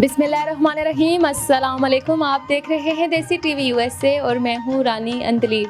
बिस्मिल्लाहिर्रहमानिर्रहीम, अस्सलाम वालेकुम। आप देख रहे हैं देसी टीवी यूएसए और मैं हूँ रानी अंदली।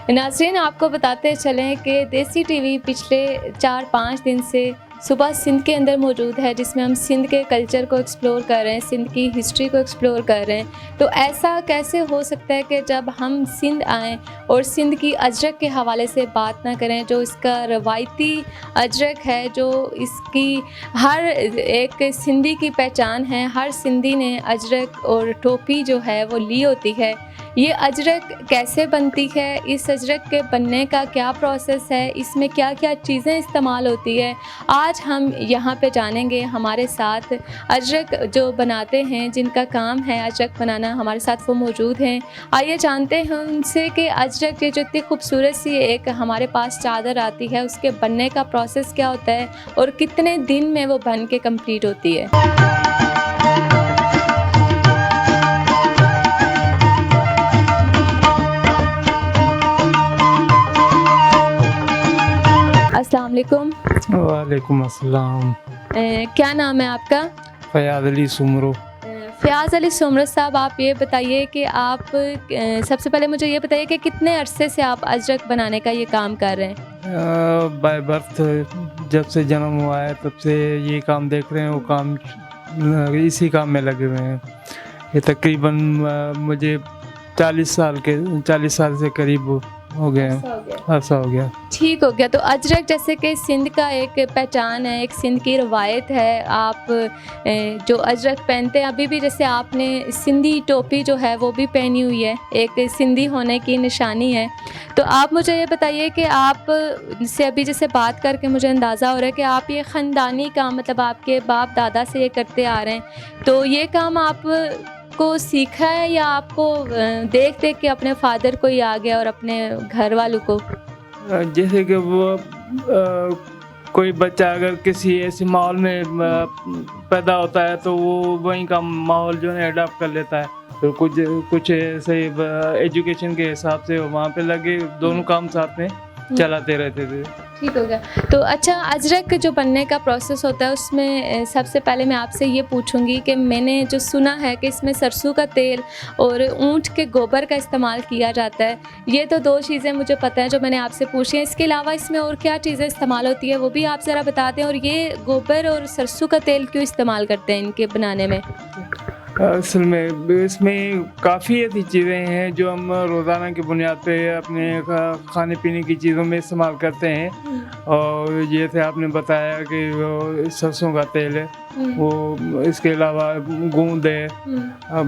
नाज़रीन, आपको बताते चलें कि देसी टीवी पिछले 4-5 दिन से सुबह सिंध के अंदर मौजूद है, जिसमें हम सिंध के कल्चर को एक्सप्लोर कर रहे हैं, सिंध की हिस्ट्री को एक्सप्लोर कर रहे हैं। तो ऐसा कैसे हो सकता है कि जब हम सिंध आएँ और सिंध की अजरक के हवाले से बात ना करें, जो इसका रवायती अजरक है, जो इसकी हर एक सिंधी की पहचान है। हर सिंधी ने अजरक और टोपी जो है वो ली होती है। ये अजरक कैसे बनती है, इस अजरक के बनने का क्या प्रोसेस है, इसमें क्या क्या चीज़ें इस्तेमाल होती है, आज हम यहाँ पे जानेंगे। हमारे साथ अजरक जो बनाते हैं, जिनका काम है अजरक बनाना, हमारे साथ वो मौजूद हैं। आइए जानते हैं उनसे कि अजरक ये जो इतनी खूबसूरत सी एक हमारे पास चादर आती है, उसके बनने का प्रोसेस क्या होता है और कितने दिन में वो बन के कंप्लीट होती है। अस्सलाम वालेकुम। वालेकुम अस्सलाम। क्या नाम है आपका? फ़याज़ अली सुमरो। फ़याज़ अली सुमरो साहब, आप ये बताइए कि आप सबसे पहले मुझे ये बताइए कि कितने अरसे से आप अजरक बनाने का ये काम कर रहे हैं? बाय बर्थ जब से जन्म हुआ है तब से ये काम देख रहे हैं, वो काम इसी काम में लगे हुए हैं। ये तकरीबन मुझे 40 साल से करीब हो गए हैं, ऐसा हो गया। ठीक हो गया। तो अजरक जैसे कि सिंध का एक पहचान है, एक सिंध की रवायत है। आप जो अजरक पहनते हैं, अभी भी जैसे आपने सिंधी टोपी जो है वो भी पहनी हुई है, एक सिंधी होने की निशानी है। तो आप मुझे ये बताइए कि आप से अभी जैसे बात करके मुझे अंदाज़ा हो रहा है कि आप ये ख़ानदानी काम, मतलब आपके बाप दादा से ये करते आ रहे हैं। तो ये काम आप को सीखा है या आपको देख देख के अपने फादर को ही आ गया और अपने घर वालों को? जैसे कि वो कोई बच्चा अगर किसी ऐसे माहौल में पैदा होता है तो वो वहीं का माहौल जो है अडॉप्ट कर लेता है। तो कुछ ऐसे एजुकेशन के हिसाब से वहाँ पे लगे, दोनों काम साथ में चलाते रहते थे। ठीक हो गया। तो अच्छा, अजरक जो बनने का प्रोसेस होता है उसमें सबसे पहले मैं आपसे ये पूछूंगी कि मैंने जो सुना है कि इसमें सरसों का तेल और ऊँट के गोबर का इस्तेमाल किया जाता है। ये तो 2 चीज़ें मुझे पता है जो मैंने आपसे पूछी हैं। इसके अलावा इसमें और क्या चीज़ें इस्तेमाल होती है वो भी आप ज़रा बता दें। और ये गोबर और सरसों का तेल क्यों इस्तेमाल करते हैं इनके बनाने में? असल में इसमें काफ़ी ऐसी चीज़ें हैं जो हम रोज़ाना की बुनियाद पे अपने खाने पीने की चीज़ों में इस्तेमाल करते हैं। और जैसे आपने बताया कि वो सरसों का तेल है, वो इसके अलावा गूंद है,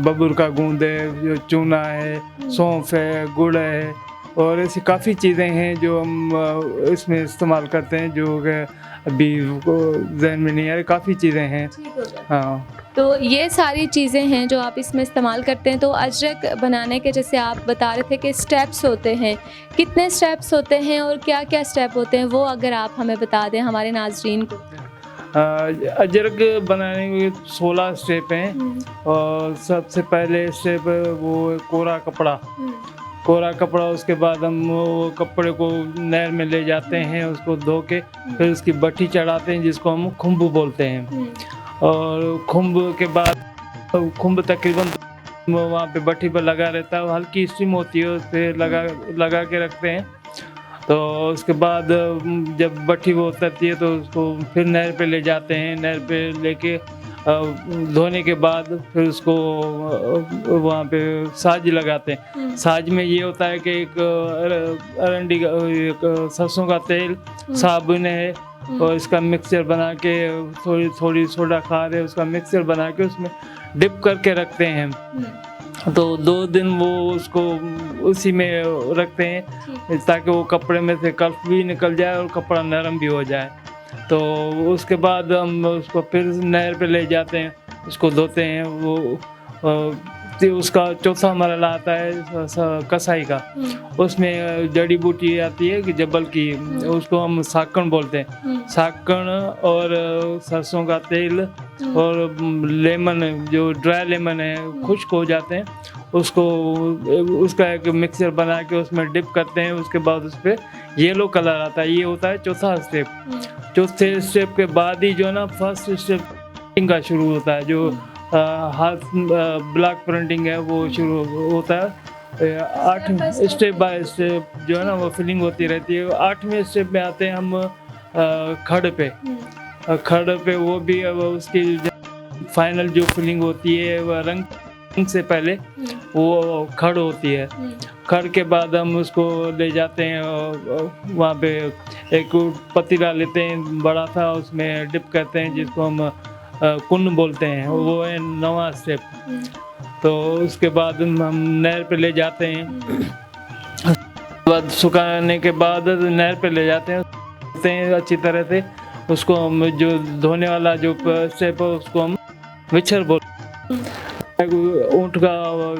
बबूर का गूंद है, जो चूना है, सौंफ है, गुड़ है, और ऐसी काफ़ी चीज़ें हैं जो हम इसमें इस्तेमाल करते हैं, जो अभी ज़हन में नहीं आ रही। काफ़ी चीज़ें हैं। हाँ, तो ये सारी चीज़ें हैं जो आप इसमें इस्तेमाल करते हैं। तो अजरक बनाने के जैसे आप बता रहे थे कि स्टेप्स होते हैं, कितने स्टेप्स होते हैं और क्या क्या स्टेप होते हैं, वो अगर आप हमें बता दें हमारे नाज़रीन को। अजरक बनाने के 16 स्टेप हैं। और सबसे पहले स्टेप वो कोरा कपड़ा। उसके बाद हम वो कपड़े को नहर में ले जाते हैं, उसको धो के फिर उसकी भट्टी चढ़ाते हैं, जिसको हम खुम्ब बोलते हैं। और खुम्ब के बाद खुम्ब तकरीबन वहाँ पे भट्टी पर लगा रहता है, हल्की स्टीम होती है, उस पर लगा के रखते हैं। तो उसके बाद जब भट्टी वो उतरती है तो उसको फिर नहर पे ले जाते हैं। नहर पे लेके धोने के बाद फिर उसको वहाँ पे साज लगाते हैं। साज में ये होता है कि एक अरंडी का, एक सरसों का तेल, साबुन है और इसका मिक्सचर बना के थोड़ी थोड़ी सोडा खार है, उसका मिक्सचर बना के उसमें डिप करके रखते हैं। तो 2 दिन वो उसको उसी में रखते हैं ताकि वो कपड़े में से कल्फ भी निकल जाए और कपड़ा नरम भी हो जाए। तो उसके बाद हम उसको फिर नहर पे ले जाते हैं, उसको धोते हैं। वो तो उसका चौथा मरला आता है कसाई का। उसमें जड़ी बूटी आती है कि जबल की, उसको हम साकण बोलते हैं। साकण और सरसों का तेल और लेमन, जो ड्राई लेमन है, खुश्क हो जाते हैं, उसको उसका एक मिक्सचर बना के उसमें डिप करते हैं। उसके बाद उस पर येलो कलर आता है। ये होता है चौथा स्टेप। चौथे स्टेप के बाद ही जो है ना फर्स्ट स्टेप का शुरू होता है, जो हाथ ब्लैक प्रिंटिंग है वो शुरू होता है। 8 स्टेप बाय स्टेप जो है ना वो फिलिंग होती रहती है। 8वें स्टेप में आते हैं हम खड़ पे। खड़ पे वो भी अब उसकी फाइनल जो फिलिंग होती है वह रंग से पहले वो खड़ होती है। खड़ के बाद हम उसको ले जाते हैं वहाँ पे एक पतीला लेते हैं बड़ा सा, उसमें डिप करते हैं जिसको हम कुन बोलते हैं। वो है 9वां स्टेप। तो उसके बाद हम नहर पे ले जाते हैं। उसके बाद सुखाने के बाद नहर पे ले जाते हैं अच्छी तरह से। उसको हम जो धोने वाला जो स्टेप है उसको हम विछर बोलते हैं। ऊँट का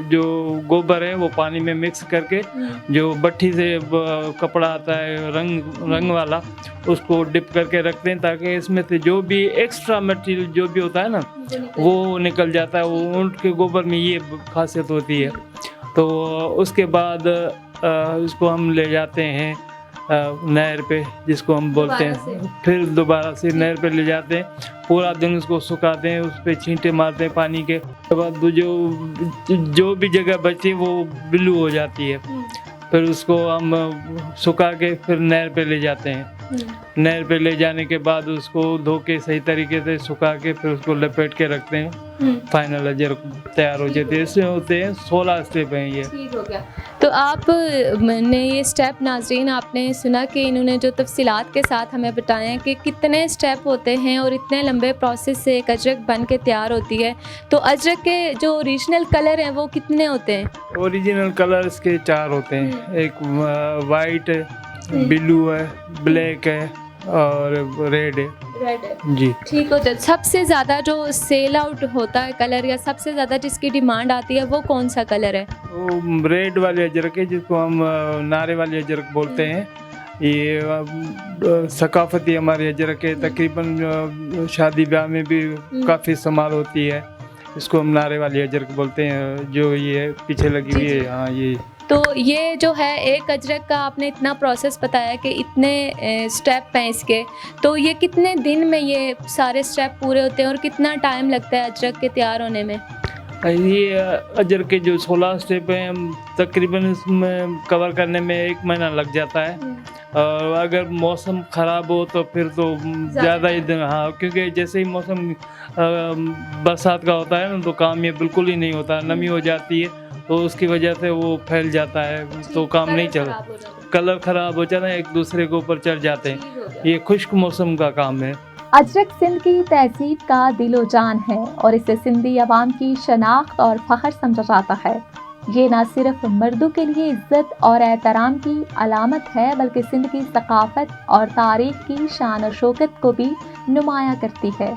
जो गोबर है वो पानी में मिक्स करके जो भट्ठी से कपड़ा आता है रंग वाला, उसको डिप करके रखते हैं ताकि इसमें से जो भी एक्स्ट्रा मटेरियल जो भी होता है ना वो निकल जाता है। वो ऊँट के गोबर में ये खासियत होती है। तो उसके बाद इसको हम ले जाते हैं नहर पे, जिसको हम बोलते हैं। फिर दोबारा से नहर पे ले जाते हैं, पूरा दिन उसको सुखाते हैं, उस पर छींटे मारते हैं पानी के। उसके बाद जो भी जगह बची वो ब्लू हो जाती है। फिर उसको हम सुखा के फिर नहर पे ले जाते हैं। नहर पे ले जाने के बाद उसको धो के सही तरीके से सुखा के फिर उसको लपेट के रखते हैं। फाइनल अजर तैयार हो जाती है। इसमें होते हैं 16 स्टेप हैं ये। ठीक हो गया। तो आपने ये स्टेप, नाज़रीन आपने सुना कि इन्होंने जो तफसीलात के साथ हमें बताया कि कितने स्टेप होते हैं और इतने लंबे प्रोसेस से एक अजरक बन के तैयार होती है। तो अजरक के जो ओरिजिनल कलर हैं वो कितने होते हैं? ओरिजिनल कलर इसके 4 होते हैं। एक वाइट है, ब्लू है, ब्लैक है और रेड है। रेड है जी। ठीक होता है। सबसे ज़्यादा जो सेल आउट होता है कलर या सबसे ज़्यादा जिसकी डिमांड आती है वो कौन सा कलर है? वो रेड वाले अजरक है, जिसको हम नारे वाले अजरक बोलते हैं। ये सकाफती हमारे अजरक है, तकरीबन शादी ब्याह में भी काफ़ी इस्तेमाल होती है। इसको हम नारे वाली अजरक बोलते हैं, जो ये पीछे लगी हुई है। हाँ ये। तो ये जो है एक अजरक का आपने इतना प्रोसेस बताया कि इतने स्टेप हैं इसके, तो ये कितने दिन में ये सारे स्टेप पूरे होते हैं और कितना टाइम लगता है अजरक के तैयार होने में? ये अजरक के जो 16 स्टेप हैं हम तकरीबन इसमें कवर करने में 1 महीना लग जाता है। और अगर मौसम ख़राब हो तो फिर तो ज़्यादा ही दिन। हाँ, क्योंकि जैसे ही मौसम बरसात का होता है ना तो काम ये बिल्कुल ही नहीं होता, नमी हो जाती है तो उसकी वजह से वो फैल जाता है, तो काम नहीं चल, कलर ख़राब हो जाता है, एक दूसरे के ऊपर चढ़ जाते हैं। ये खुश्क मौसम का काम है। अजरक सिंध की तहजीब का दिलो जान है और इसे सिंधी अवाम की शनाख्त और फ़ख्र समझा जाता है। ये न सिर्फ मर्दों के लिए इज्जत और एहतराम की अलामत है बल्कि सिंध की सकाफत और तारीख की शान और शौकत को भी नुमाया करती है।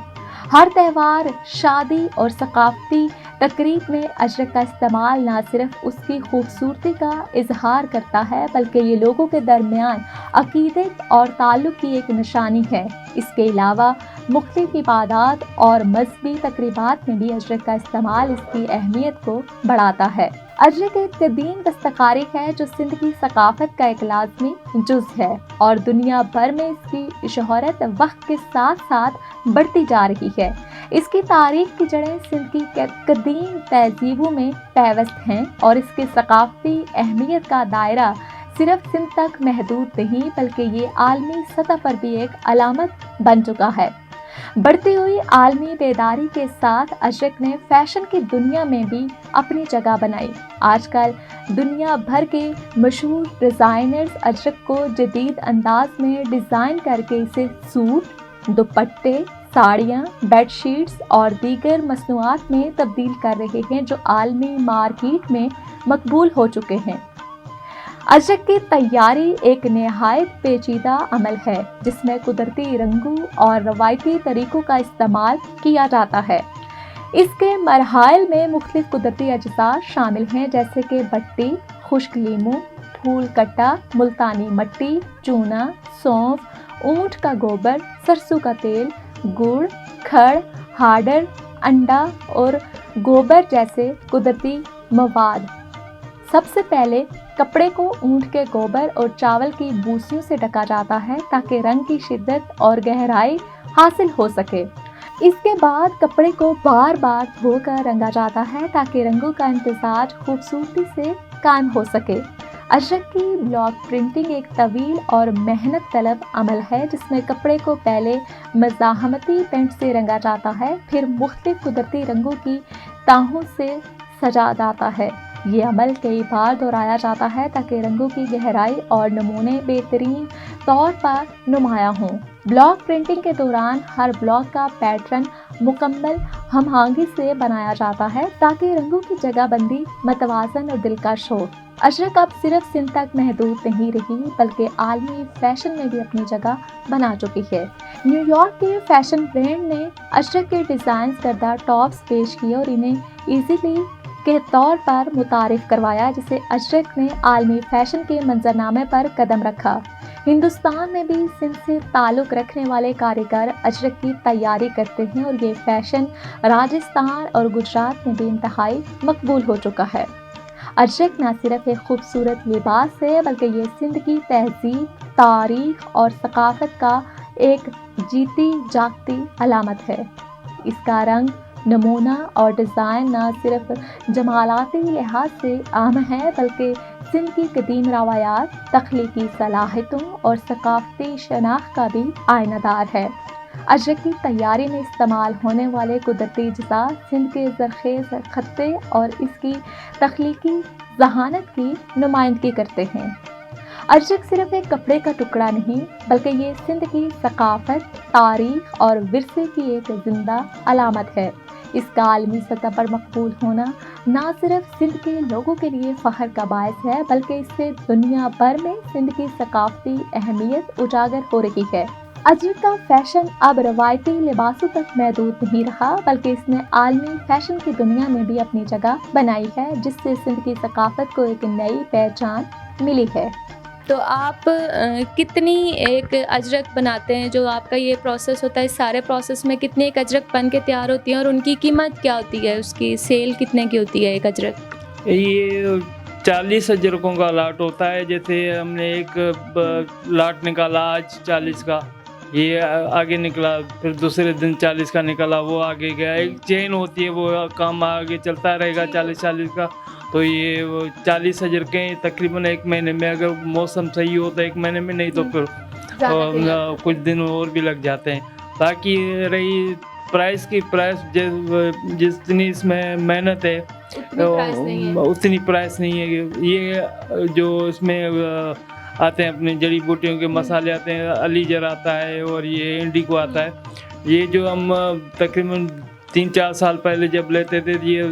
हर त्यौहार, शादी और सकाफती तकरीब में अजरक का इस्तेमाल न सिर्फ उसकी खूबसूरती का इजहार करता है बल्कि ये लोगों के दरमियान अकीदत और ताल्लुक़ की एक निशानी है। इसके अलावा मुख्तलिफ इबादत और मजहबी तकरीबात में भी अजरक का इस्तेमाल इसकी अहमियत को बढ़ाता है। अजरक एक कदीम दस्तकारी है जो सिंध की सकाफत का एक लाजमी जुज़ है और दुनिया भर में इसकी शोहरत वक्त के साथ साथ बढ़ती जा रही है। इसकी तारीख की जड़ें सिंध की कदीम तहजीबों में पैवस्त हैं और इसकी सकाफती अहमियत का दायरा सिर्फ सिंध तक महदूद नहीं बल्कि ये आलमी सतह पर भी एक अलामत बन चुका है। बढ़ती हुई आलमी बेदारी के साथ अजरक ने फैशन की दुनिया में भी अपनी जगह बनाई। आजकल दुनिया भर के मशहूर डिज़ाइनर्स अजरक को जदीद अंदाज में डिज़ाइन करके इसे सूट, दुपट्टे, साड़ियाँ, बेडशीट्स और दीगर मसनूआत में तब्दील कर रहे हैं जो आलमी मार्केट में मकबूल हो चुके हैं। अजरक की तैयारी एक नहायत पेचीदा अमल है जिसमें कुदरती रंगों और रवायती तरीकों का इस्तेमाल किया जाता है। इसके मरहाइल में मुख्तलिफ कुदरती अज्जा शामिल हैं जैसे कि बट्टी, खुश्क लीमू, फूल कट्टा, मुल्तानी मट्टी, चूना, सौंफ, ऊँट का गोबर, सरसों का तेल, गुड़, खड़, हार्डर, अंडा और गोबर जैसे कुदरती मवाद। सबसे पहले कपड़े को ऊँट के गोबर और चावल की भूसियों से ढका जाता है ताकि रंग की शिद्दत और गहराई हासिल हो सके। इसके बाद कपड़े को बार बार धोकर रंगा जाता है ताकि रंगों का इम्तिजाज खूबसूरती से कायम हो सके। अजरक की ब्लॉक प्रिंटिंग एक तवील और मेहनत तलब अमल है जिसमें कपड़े को पहले मज़ाहमती पेंट से रंगा जाता है, फिर मुख्तलिफ कुदरती रंगों की ताहों से सजा जाता है। ये अमल कई बार दोहराया जाता है ताकि रंगों की गहराई और नमूने बेहतरीन तौर पर नुमायां हों। ब्लॉक प्रिंटिंग के दौरान हर ब्लॉक का पैटर्न मुकम्मल हमआहंगी से बनाया जाता है ताकि रंगों की जगहबंदी मतवाज़न और दिलकश हो। अजरक अब सिर्फ सिंध तक महदूद नहीं रही बल्कि आलमी फैशन में भी अपनी जगह बना चुकी है। न्यूयॉर्क के फैशन ब्रांड ने अजरक के डिज़ाइन करदा टॉप्स पेश किए और इन्हें ईजीली के तौर पर मुतारिफ करवाया जिसे अजरक ने आलमी फैशन के मंजरनामे पर कदम रखा। हिंदुस्तान में भी सिंध से ताल्लुक़ रखने वाले कारीगर अजरक की तैयारी करते हैं और ये फैशन राजस्थान और गुजरात में भी इंतहाई मकबूल हो चुका है। अजरक न सिर्फ एक खूबसूरत लिबास है बल्कि ये सिंध की तहजीब, तारीख और सकाफत का एक जीती जागती अलामत है। इसका रंग, नमूना और डिज़ाइन न सिर्फ जमालाती लिहाज से अहम है बल्कि सिंध की कदीम रवायात, तख्लीकी सलाहियतों और सकाफती शनाख्त का भी आयनादार है। अजरक की तैयारी में इस्तेमाल होने वाले कुदरती अज्जा सिंध के ज़रख़ेज़ खत्ते और इसकी तख्लीकी ज़हानत की नुमाइंदगी करते हैं। अजरक सिर्फ एक कपड़े का टुकड़ा नहीं बल्कि ये सिंध की सकाफत, तारीख और विरसे की एक जिंदा अलामत है। इसका आलमी सतह पर मकबूल होना न सिर्फ सिंध के लोगों के लिए फ़ख्र का बायस है बल्कि इससे दुनिया भर में सिंध की सकाफती अहमियत उजागर हो रही है। अजरक का फैशन अब रवायती लिबासों तक महदूद नहीं रहा बल्कि इसने आलमी फैशन की दुनिया में भी अपनी जगह बनाई है जिससे सिंध की सकाफत को एक नई पहचान मिली है। तो आप कितनी एक अजरक बनाते हैं? जो आपका ये प्रोसेस होता है, इस सारे प्रोसेस में कितनी एक अजरक बन के तैयार होती है और उनकी कीमत क्या होती है? उसकी सेल कितने की होती है एक अजरक? ये 40 अजरकों का लाट होता है। जैसे हमने एक लाट निकाला आज 40 का, ये आगे निकला, फिर दूसरे दिन 40 का निकला, वो आगे गया। एक चेन होती है, वो काम आगे चलता रहेगा 40-40 का। तो ये 40 अजरकें तकरीबन एक महीने में, अगर मौसम सही हो तो एक महीने में, नहीं तो फिर कुछ दिन और भी लग जाते हैं। बाकी रही प्राइस की, प्राइस जितनी इसमें मेहनत है उतनी प्राइस नहीं है। ये जो इसमें आते हैं अपने जड़ी बूटियों के मसाले आते हैं, अलीजर आता है और ये इंडिको आता है। ये जो हम तकरीबन 3-4 साल पहले जब लेते थे ये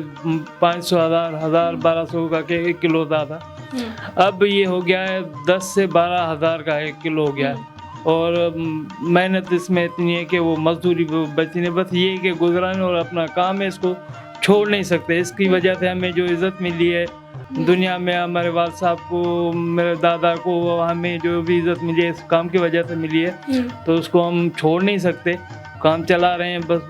500, 1000, 1200 का 1 किलो होता था। अब ये हो गया है 10 से 12 हज़ार का 1 किलो हो गया है। और मेहनत इसमें इतनी है कि वो मजदूरी बची नहीं, बस ये कि गुजरान और अपना काम है, इसको छोड़ नहीं सकते। इसकी वजह से हमें जो इज़्ज़त मिली है दुनिया में, हमारे वाल साहब को, मेरे दादा को, हमें जो भी इज़्ज़त मिली है इस काम की वजह से मिली है। तो उसको हम छोड़ नहीं सकते, काम चला रहे हैं, बस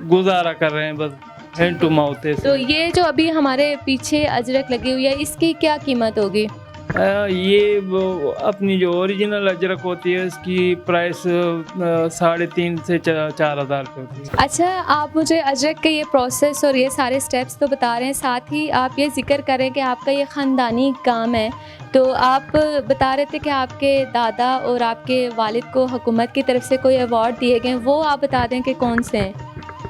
गुजारा कर रहे हैं, बस हैंड टू माउथ है। तो ये जो अभी हमारे पीछे अजरक लगी हुई है, इसकी क्या कीमत होगी? ये वो अपनी जो ओरिजिनल अजरक होती है इसकी प्राइस 3.5 से 4,000 रुपये होती है। अच्छा, आप मुझे अजरक के ये प्रोसेस और ये सारे स्टेप्स तो बता रहे हैं, साथ ही आप ये ज़िक्र करें कि आपका ये ख़ानदानी काम है, तो आप बता रहे थे कि आपके दादा और आपके वालिद को हुकूमत की तरफ से कोई अवार्ड दिए गए, वो आप बता दें कि कौन से हैं?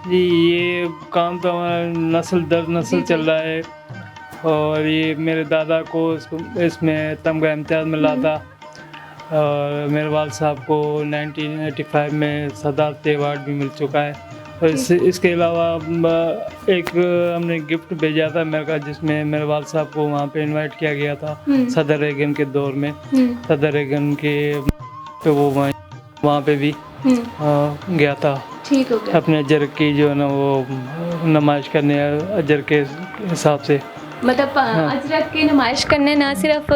जी, ये काम तो हमारा नस्ल दर नस्ल चल रहा है और ये मेरे दादा को इसमें तमगा इम्तियाज़ मिला था और मेरे वाल साहब को 1985 में सदारती अवार्ड भी मिल चुका है। और इसके अलावा एक हमने गिफ्ट भेजा था अमेरिका, जिसमें मेरे वाल साहब को वहाँ पे इनवाइट किया गया था सदर रेगन के दौर में। सदर रेगन के तो वो वहाँ पे भी गया था। ठीक हो गया। अपने अजर की जो है ना वो नुमाइश करने अजर के हिसाब से, मतलब अजरक की नुमाइश करने, ना सिर्फ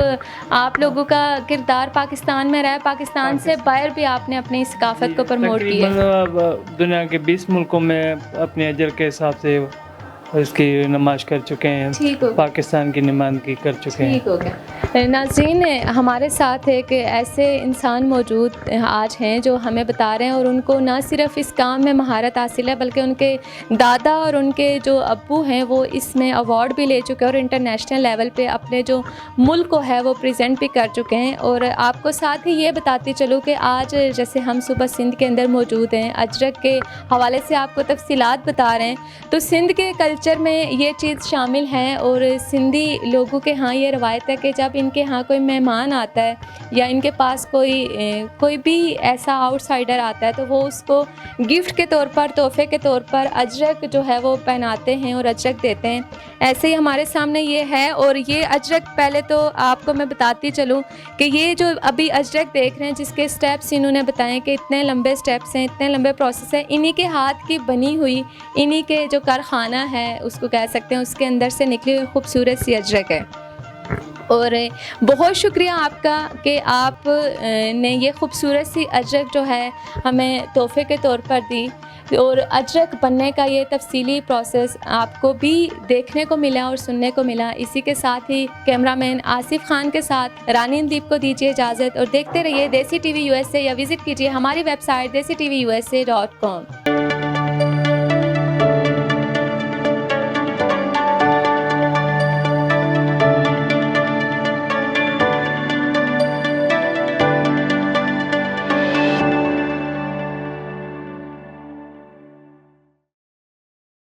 आप लोगों का किरदार पाकिस्तान में रहा है, पाकिस्तान से बाहर भी आपने अपनी सकाफत को प्रमोट किया। तकरीबन दुनिया के 20 मुल्कों में अपने अजर के हिसाब से इसकी नुमाइश कर चुके हैं, पाकिस्तान की नुमाइंदगी कर चुके हैं। ठीक हो गया। नाज़रीन, हमारे साथ एक ऐसे इंसान मौजूद आज हैं जो हमें बता रहे हैं और उनको ना सिर्फ इस काम में महारत हासिल है बल्कि उनके दादा और उनके जो अब्बू हैं वो इसमें अवार्ड भी ले चुके हैं और इंटरनेशनल लेवल पे अपने जो मुल्क को है वो प्रेजेंट भी कर चुके हैं। और आपको साथ ही ये बताती चलूँ कि आज जैसे हम सुबह सिंध के अंदर मौजूद हैं, अजरक के हवाले से आपको तफसीलात बता रहे हैं, तो सिंध के कल्चर में ये चीज़ शामिल है और सिंधी लोगों के यहाँ ये रवायत है कि जब इनके यहाँ कोई मेहमान आता है या इनके पास कोई भी ऐसा आउटसाइडर आता है तो वो उसको गिफ्ट के तौर पर, तोहफे के तौर पर अजरक जो है वो पहनाते हैं और अजरक देते हैं। ऐसे ही हमारे सामने ये है और ये अजरक, पहले तो आपको मैं बताती चलूँ कि ये जो अभी अजरक देख रहे हैं जिसके स्टेप्स इन्होंने बताएं कि इतने लंबे स्टेप्स हैं, इतने लंबे प्रोसेस हैं, इन्हीं के हाथ की बनी हुई, इन्हीं के जो कारखाना है उसको कह सकते हैं, उसके अंदर से निकली हुई खूबसूरत सी अजरक है। और बहुत शुक्रिया आपका कि आप ने ये खूबसूरत सी अजरक जो है हमें तोहफे के तौर पर दी और अजरक बनने का ये तफसीली प्रोसेस आपको भी देखने को मिला और सुनने को मिला। इसी के साथ ही कैमरामैन आसिफ खान के साथ रानी अंदीप को दीजिए इजाज़त और देखते रहिए देसी टीवी USA या विज़िट कीजिए हमारी वेबसाइट desitvUSA.com।